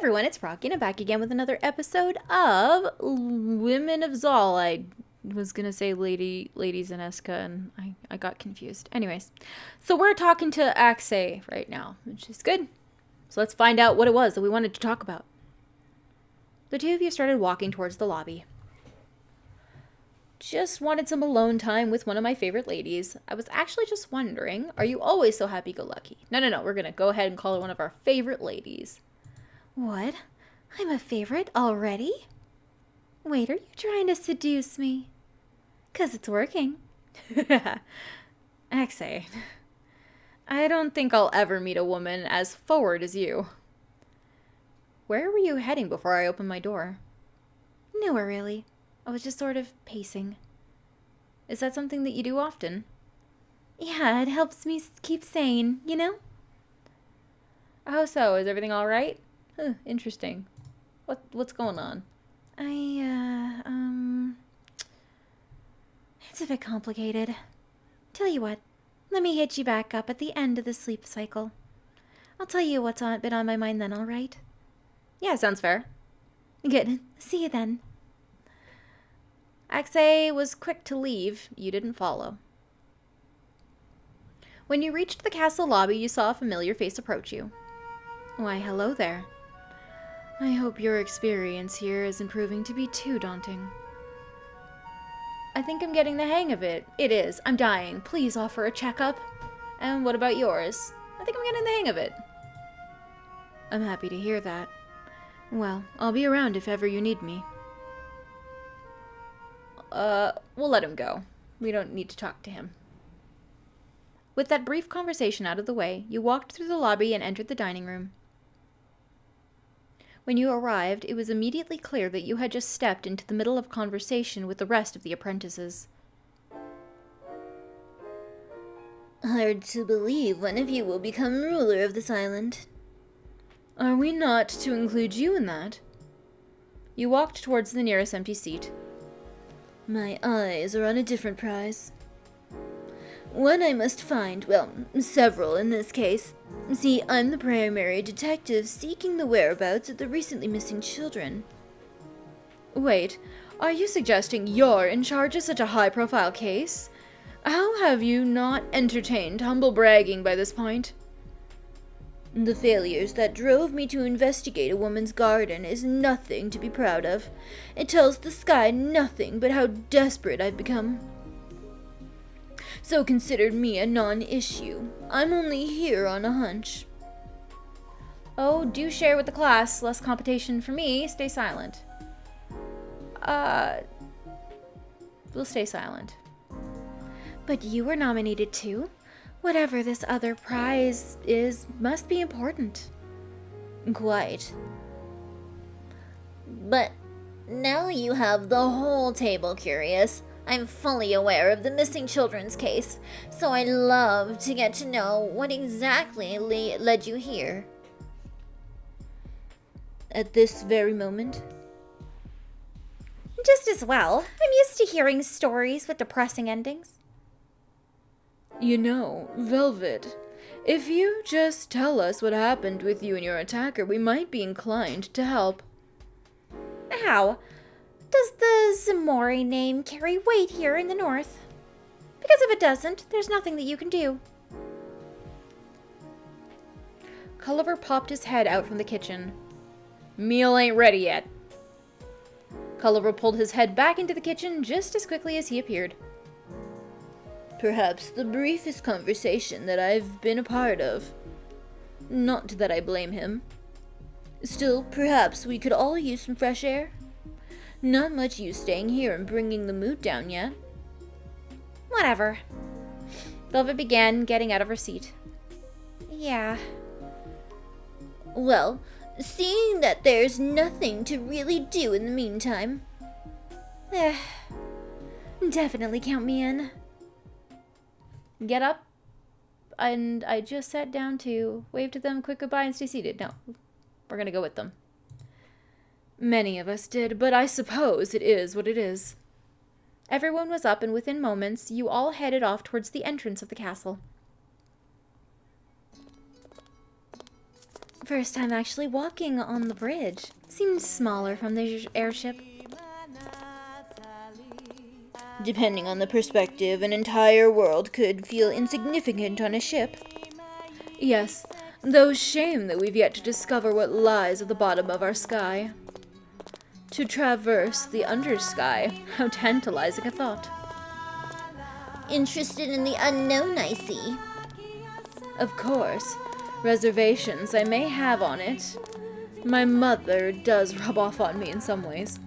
everyone, it's Froggy, and I'm back again with another episode of Women of Zal. I was gonna say ladies in Eska, and I got confused. Anyways, so we're talking to Axe right now, which is good. So let's find out what it was that we wanted to talk about. The two of you started walking towards the lobby. Just wanted some alone time with one of my favorite ladies. I was actually just wondering, are you always so happy-go-lucky? No, we're gonna go ahead and call her one of our favorite ladies. What? I'm a favorite already? Wait, are you trying to seduce me? 'Cause it's working. Axe, I don't think I'll ever meet a woman as forward as you. Where were you heading before I opened my door? Nowhere, really. I was just sort of pacing. Is that something that you do often? Yeah, it helps me keep sane, you know? How so? Is everything all right? Interesting. What's going on? It's a bit complicated. Tell you what, let me hit you back up at the end of the sleep cycle. I'll tell you what's been on my mind then, all right? Yeah, sounds fair. Good. See you then. Axe was quick to leave. You didn't follow. When you reached the castle lobby, you saw a familiar face approach you. Why, hello there. I hope your experience here isn't proving to be too daunting. I think I'm getting the hang of it. It is. I'm dying. Please offer a checkup. And what about yours? I think I'm getting the hang of it. I'm happy to hear that. Well, I'll be around if ever you need me. We'll let him go. We don't need to talk to him. With that brief conversation out of the way, you walked through the lobby and entered the dining room. When you arrived, it was immediately clear that you had just stepped into the middle of conversation with the rest of the apprentices. Hard to believe one of you will become ruler of this island. Are we not to include you in that? You walked towards the nearest empty seat. My eyes are on a different prize. One I must find, well, several in this case. See, I'm the primary detective seeking the whereabouts of the recently missing children. Wait, are you suggesting you're in charge of such a high-profile case? How have you not entertained humble bragging by this point? The failures that drove me to investigate a woman's garden is nothing to be proud of. It tells the sky nothing but how desperate I've become. So consider me a non-issue. I'm only here on a hunch. Oh, do share with the class. Less competition for me. Stay silent. We'll stay silent. But you were nominated too? Whatever this other prize is, must be important. Quite. But now you have the whole table curious. I'm fully aware of the missing children's case, so I'd love to get to know what exactly led you here. At this very moment? Just as well. I'm used to hearing stories with depressing endings. You know, Velvet, if you just tell us what happened with you and your attacker, we might be inclined to help. How? Does the Zamori name carry weight here in the north? Because if it doesn't, there's nothing that you can do. Culliver popped his head out from the kitchen. Meal ain't ready yet. Culliver pulled his head back into the kitchen just as quickly as he appeared. Perhaps the briefest conversation that I've been a part of. Not that I blame him. Still, perhaps we could all use some fresh air. Not much use staying here and bringing the mood down yet. Whatever. Velvet began getting out of her seat. Yeah. Well, seeing that there's nothing to really do in the meantime. Definitely count me in. Get up. And I just sat down to wave to them, quick goodbye, and stay seated. No, we're gonna go with them. Many of us did, but I suppose it is what it is. Everyone was up, and within moments, you all headed off towards the entrance of the castle. First time actually walking on the bridge. Seemed smaller from the airship. Depending on the perspective, an entire world could feel insignificant on a ship. Yes, though shame that we've yet to discover what lies at the bottom of our sky. To traverse the undersky, how tantalizing a thought. Interested in the unknown, I see. Of course. Reservations I may have on it. My mother does rub off on me in some ways.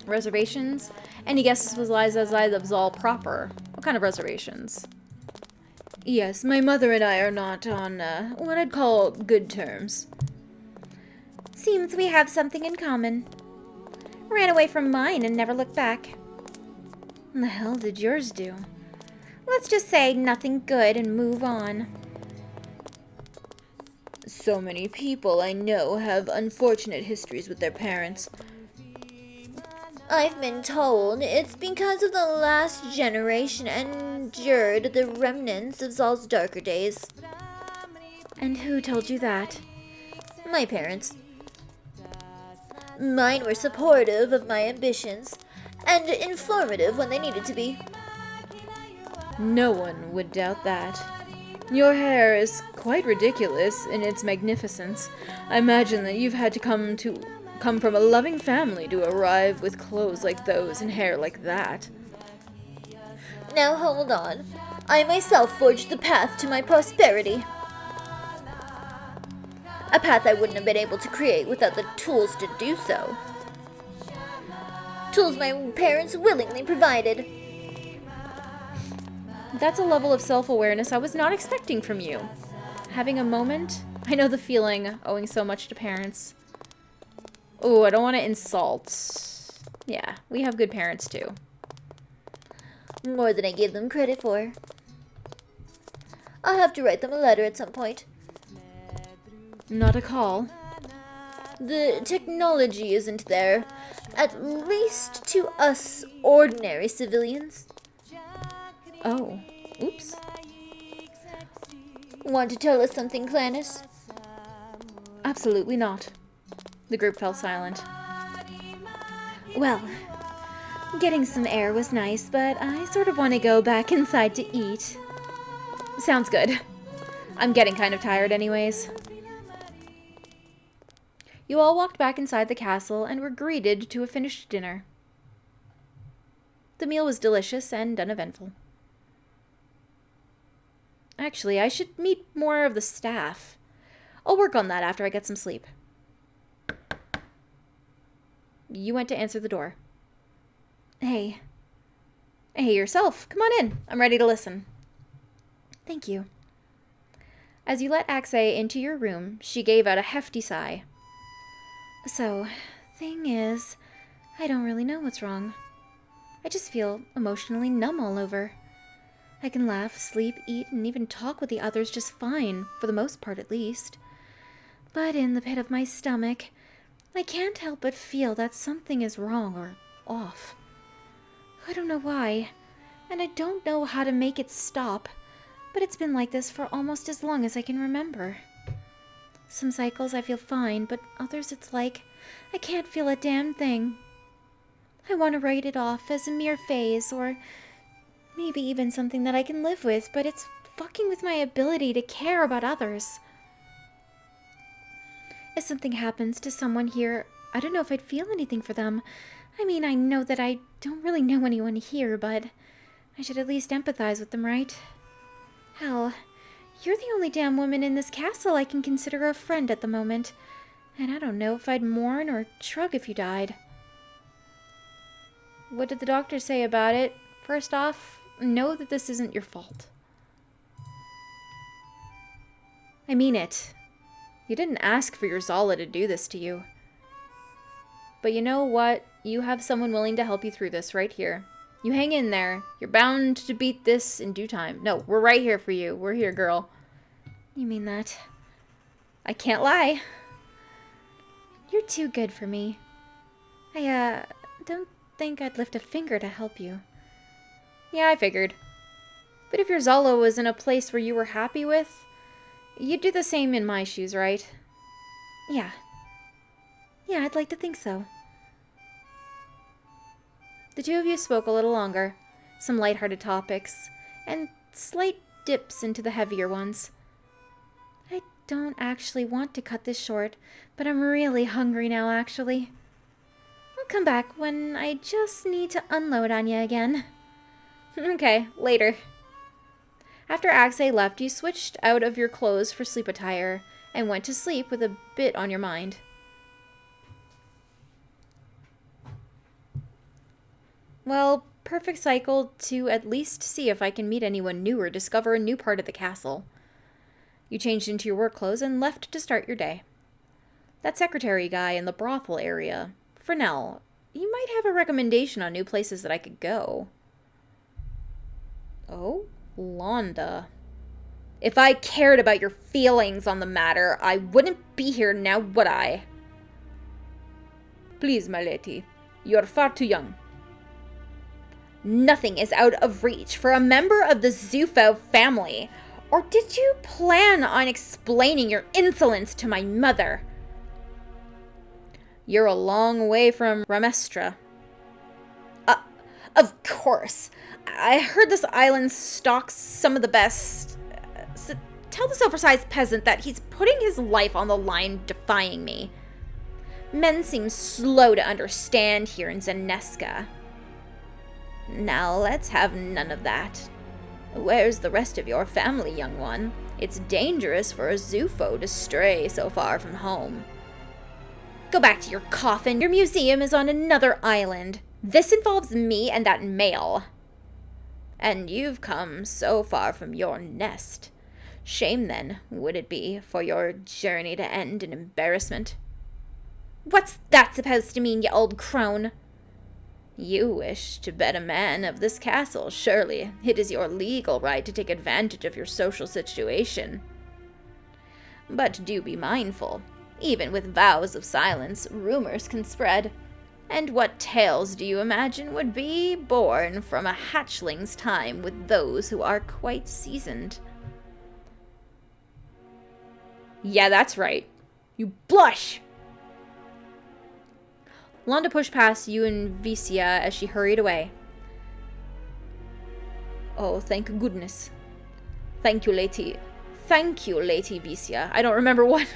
Reservations? Any guesses was Liza Zylabzal proper? What kind of reservations? Yes, my mother and I are not on, what I'd call good terms. Seems we have something in common. Ran away from mine and never looked back. What the hell did yours do? Let's just say nothing good and move on. So many people I know have unfortunate histories with their parents. I've been told it's because of the last generation endured the remnants of Zal's darker days. And who told you that? My parents. Mine were supportive of my ambitions, and informative when they needed to be. No one would doubt that. Your hair is quite ridiculous in its magnificence. I imagine that you've had to come from a loving family to arrive with clothes like those and hair like that. Now hold on. I myself forged the path to my prosperity. A path I wouldn't have been able to create without the tools to do so. Tools my parents willingly provided. That's a level of self-awareness I was not expecting from you. Having a moment? I know the feeling, owing so much to parents. Oh, I don't want to insult. Yeah, we have good parents too. More than I give them credit for. I'll have to write them a letter at some point. Not a call. The technology isn't there, at least to us ordinary civilians. Oh, oops. Want to tell us something, Clannis? Absolutely not. The group fell silent. Well, getting some air was nice, but I sort of want to go back inside to eat. Sounds good. I'm getting kind of tired anyways. You all walked back inside the castle and were greeted to a finished dinner. The meal was delicious and uneventful. Actually, I should meet more of the staff. I'll work on that after I get some sleep. You went to answer the door. Hey. Hey, yourself. Come on in. I'm ready to listen. Thank you. As you let Axe into your room, she gave out a hefty sigh. So, thing is, I don't really know what's wrong. I just feel emotionally numb all over. I can laugh, sleep, eat, and even talk with the others just fine, for the most part at least. But in the pit of my stomach, I can't help but feel that something is wrong or off. I don't know why, and I don't know how to make it stop, but it's been like this for almost as long as I can remember. Some cycles I feel fine, but others it's like I can't feel a damn thing. I want to write it off as a mere phase, or maybe even something that I can live with, but it's fucking with my ability to care about others. If something happens to someone here, I don't know if I'd feel anything for them. I mean, I know that I don't really know anyone here, but I should at least empathize with them, right? Hell, you're the only damn woman in this castle I can consider a friend at the moment, and I don't know if I'd mourn or shrug if you died. What did the doctor say about it? First off, know that this isn't your fault. I mean it. You didn't ask for your Zala to do this to you. But you know what? You have someone willing to help you through this right here. You hang in there. You're bound to beat this in due time. No, we're right here for you. We're here, girl. You mean that? I can't lie. You're too good for me. I, don't think I'd lift a finger to help you. Yeah, I figured. But if your Zala was in a place where you were happy with, You'd do the same in my shoes, right? Yeah. Yeah, I'd like to think so. The two of you spoke a little longer, some lighthearted topics, and slight dips into the heavier ones. I don't actually want to cut this short, but I'm really hungry now, actually. I'll come back when I just need to unload on you again. Okay, later. After Axay left, you switched out of your clothes for sleep attire and went to sleep with a bit on your mind. Well, perfect cycle to at least see if I can meet anyone new or discover a new part of the castle. You changed into your work clothes and left to start your day. That secretary guy in the brothel area, Fresnel, he might have a recommendation on new places that I could go. Oh, Londa. If I cared about your feelings on the matter, I wouldn't be here now, would I? Please, my lady, you're far too young. Nothing is out of reach for a member of the Zufo family. Or did you plan on explaining your insolence to my mother? You're a long way from Ramestra. Of course. I heard this island stocks some of the best. So tell the silver-sized peasant that he's putting his life on the line defying me. Men seem slow to understand here in Zeneska. Now let's have none of that. Where's the rest of your family, young one? It's dangerous for a Zufo to stray so far from home. Go back to your coffin. Your museum is on another island. This involves me and that male. And you've come so far from your nest. Shame, then, would it be, for your journey to end in embarrassment? What's that supposed to mean, you old crone? You wish to bed a man of this castle, surely. It is your legal right to take advantage of your social situation. But do be mindful. Even with vows of silence, rumors can spread. And what tales do you imagine would be born from a hatchling's time with those who are quite seasoned? Yeah, that's right. You blush! Londa pushed past you and Vicia as she hurried away. Oh, thank goodness. Thank you, Lady. Thank you, Lady Vicia. I don't remember what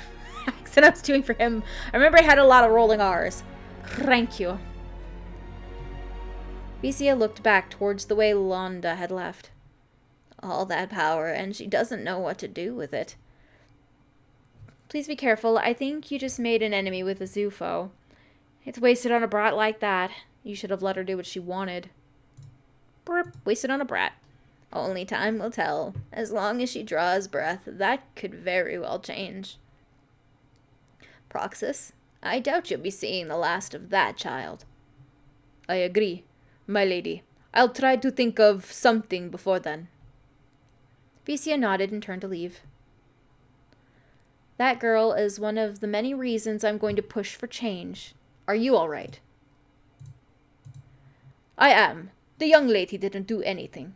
accent I was doing for him. I remember I had a lot of rolling R's. Thank you. Vicia looked back towards the way Londa had left. All that power, and she doesn't know what to do with it. Please be careful. I think you just made an enemy with a Zufo. It's wasted on a brat like that. You should have let her do what she wanted. Burp, wasted on a brat. Only time will tell. As long as she draws breath, that could very well change. Proxus, I doubt you'll be seeing the last of that child. I agree, my lady. I'll try to think of something before then. Vicia nodded and turned to leave. That girl is one of the many reasons I'm going to push for change. Are you all right? I am. The young lady didn't do anything.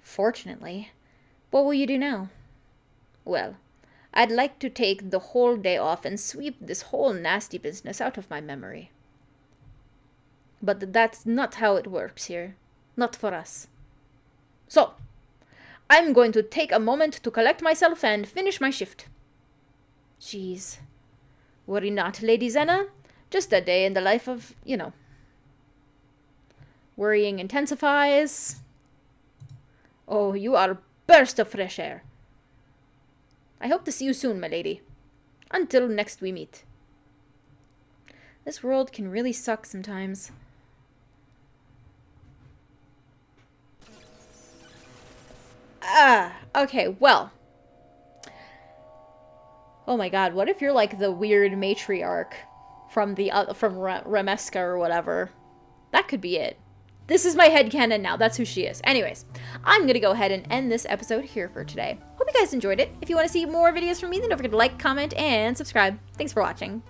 Fortunately. What will you do now? Well, I'd like to take the whole day off and sweep this whole nasty business out of my memory. But that's not how it works here. Not for us. So, I'm going to take a moment to collect myself and finish my shift. Jeez. Worry not, Lady Zena. Just a day in the life of, you know. Worrying intensifies. Oh, you are a burst of fresh air. I hope to see you soon, my lady. Until next we meet. This world can really suck sometimes. Okay, well. Oh my god, what if you're like the weird matriarch from Rameska or whatever? That could be it. This is my headcanon now. That's who she is. Anyways, I'm going to go ahead and end this episode here for today. Hope you guys enjoyed it. If you want to see more videos from me, then don't forget to like, comment, and subscribe. Thanks for watching.